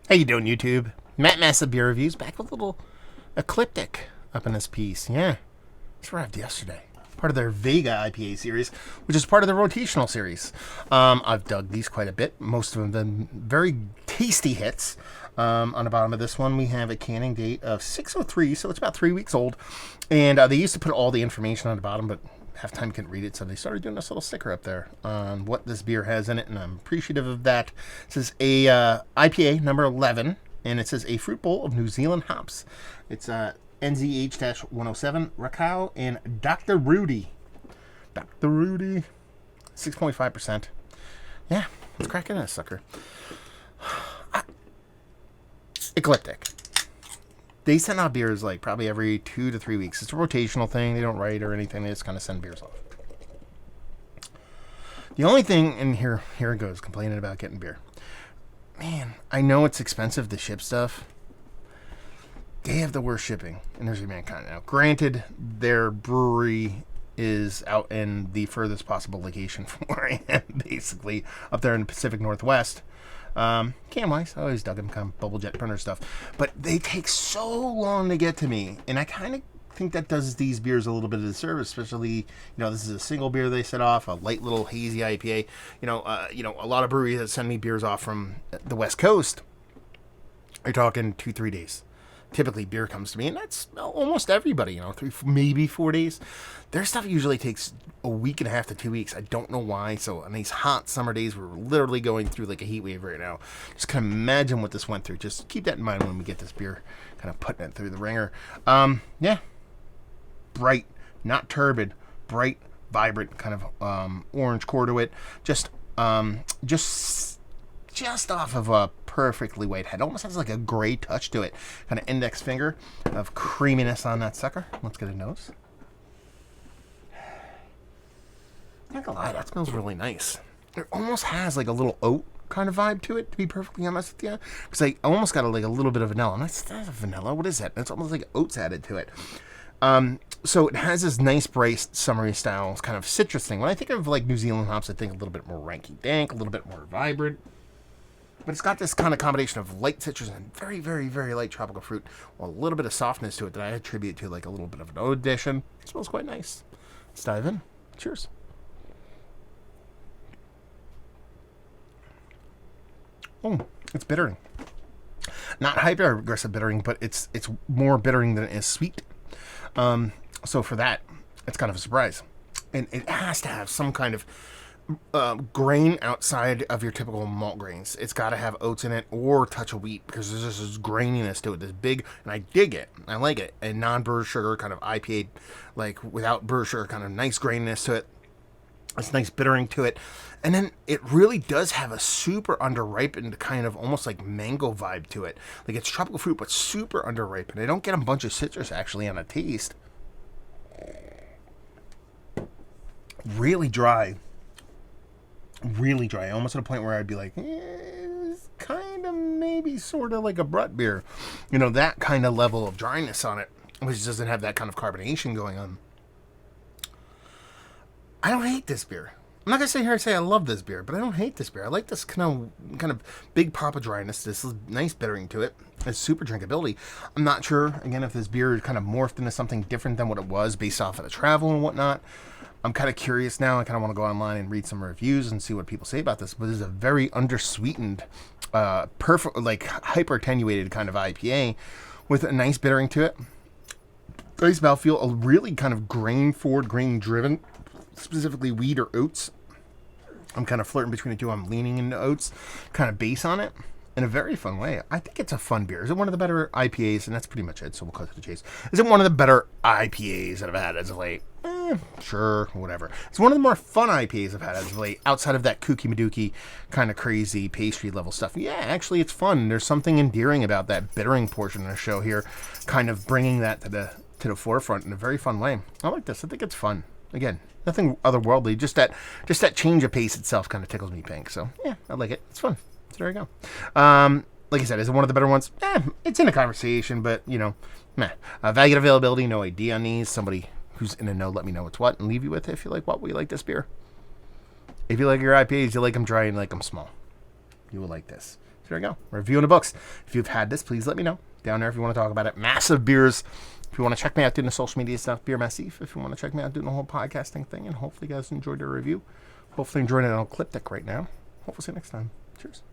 How you doing, YouTube? Matt Massive Beer Reviews back with a little Ecliptic up in this piece. Yeah, this arrived yesterday. Part of their Vega IPA series, which is part of the Rotational series. I've dug these quite a bit. Most of them have been very tasty hits. On the bottom of this one, we have a canning date of 6/03, so it's about 3 weeks old. And they used to put all the information on the bottom, but half the time you couldn't read it, so they started doing this little sticker up there on what this beer has in it, and I'm appreciative of that. It says a IPA number 11, and it says a fruit bowl of New Zealand hops. It's NZH-107, Rakau, and Dr. Rudy. Dr. Rudy. 6.5%. Yeah, let's crack into this sucker. Ecliptic. They send out beers like probably every 2 to 3 weeks. It's a rotational thing. They don't write or anything. They just kind of send beers off. The only thing, and here it goes, complaining about getting beer. Man, I know it's expensive to ship stuff. They have the worst shipping in Nursery Mankind now. Granted, their brewery is out in the furthest possible location from where I am, basically, up there in the Pacific Northwest. Cam-wise, I always dug them, kind of bubble jet printer stuff. But they take so long to get to me, and I kind of think that does these beers a little bit of disservice, especially, this is a single beer they set off, a light little hazy IPA. A lot of breweries that send me beers off from the West Coast are talking 2-3 days. Typically beer comes to me, and that's almost everybody, 3, maybe 4 days. Their stuff usually takes a week and a half to 2 weeks. I don't know why. So on these hot summer days, we're literally going through like a heat wave right now. Just can imagine what this went through. Just keep that in mind when we get this beer, kind of putting it through the ringer. Yeah, bright, not turbid, bright, vibrant, kind of orange core to it. Just off of a perfectly white head. Almost has like a gray touch to it. Kind of index finger of creaminess on that sucker. Let's get a nose. Not gonna lie, that smells really nice. It almost has like a little oat kind of vibe to it, to be perfectly honest with you. Because I almost got a little bit of vanilla. That's not vanilla. What is that? It's almost like oats added to it. So it has this nice, bright, summery style kind of citrus thing. When I think of like New Zealand hops, I think a little bit more ranky-dank, a little bit more vibrant. But it's got this kind of combination of light citrus and very, very, very light tropical fruit. Well, a little bit of softness to it that I attribute to like a little bit of an oat addition. It smells quite nice. Let's dive in. Cheers. Oh, it's bittering. Not hyper aggressive bittering, but it's more bittering than it is sweet. So for that, it's kind of a surprise. And it has to have some kind of grain outside of your typical malt grains. It's got to have oats in it or a touch of wheat, because there's just this graininess to it, this big, and I dig it. I like it. And non-brewer sugar kind of IPA, like without brewer sugar, kind of nice graininess to it. It's nice bittering to it. And then it really does have a super underripened kind of almost like mango vibe to it. Like it's tropical fruit, but super underripened. I don't get a bunch of citrus actually on a taste. Really dry. Really dry. Almost at a point where I'd be like, it's kind of maybe sort of like a Brut beer. That kind of level of dryness on it, which doesn't have that kind of carbonation going on. I don't hate this beer. I'm not going to sit here and say I love this beer, but I don't hate this beer. I like this kind of big pop of dryness. This is nice bittering to it. It's super drinkability. I'm not sure, again, if this beer kind of morphed into something different than what it was based off of the travel and whatnot. I'm kind of curious now. I kind of want to go online and read some reviews and see what people say about this. But this is a very undersweetened, perfect, like hyper attenuated kind of IPA with a nice bittering to it. Nice mouthfeel, a really kind of grain forward, grain driven, specifically wheat or oats. I'm kind of flirting between the two. I'm leaning into oats, kind of base on it in a very fun way. I think it's a fun beer. Is it one of the better IPAs? And that's pretty much it, so we'll cut to the chase. Is it one of the better IPAs that I've had as of late? Sure, whatever. It's one of the more fun IPAs I've had as of late, outside of that kooky madooky kind of crazy pastry level stuff. Yeah, actually, it's fun. There's something endearing about that bittering portion of the show here, kind of bringing that to the forefront in a very fun way. I like this. I think it's fun. Again, nothing otherworldly. Just that change of pace itself kind of tickles me pink. So yeah, I like it. It's fun. So there you go. Like I said, is it one of the better ones? It's in a conversation, but meh. Value availability, no idea on these. Somebody who's in the know, let me know what's what, and leave you with it if you like what we like this beer. If you like your IPAs, you like them dry and like them small, you will like this. So there you go. Reviewing the books. If you've had this, please let me know down there if you want to talk about it. Massive beers. If you want to check me out doing the social media stuff, Beer Massif. If you want to check me out doing the whole podcasting thing, and hopefully you guys enjoyed the review. Hopefully enjoying it on Ecliptic right now. Hopefully see you next time. Cheers.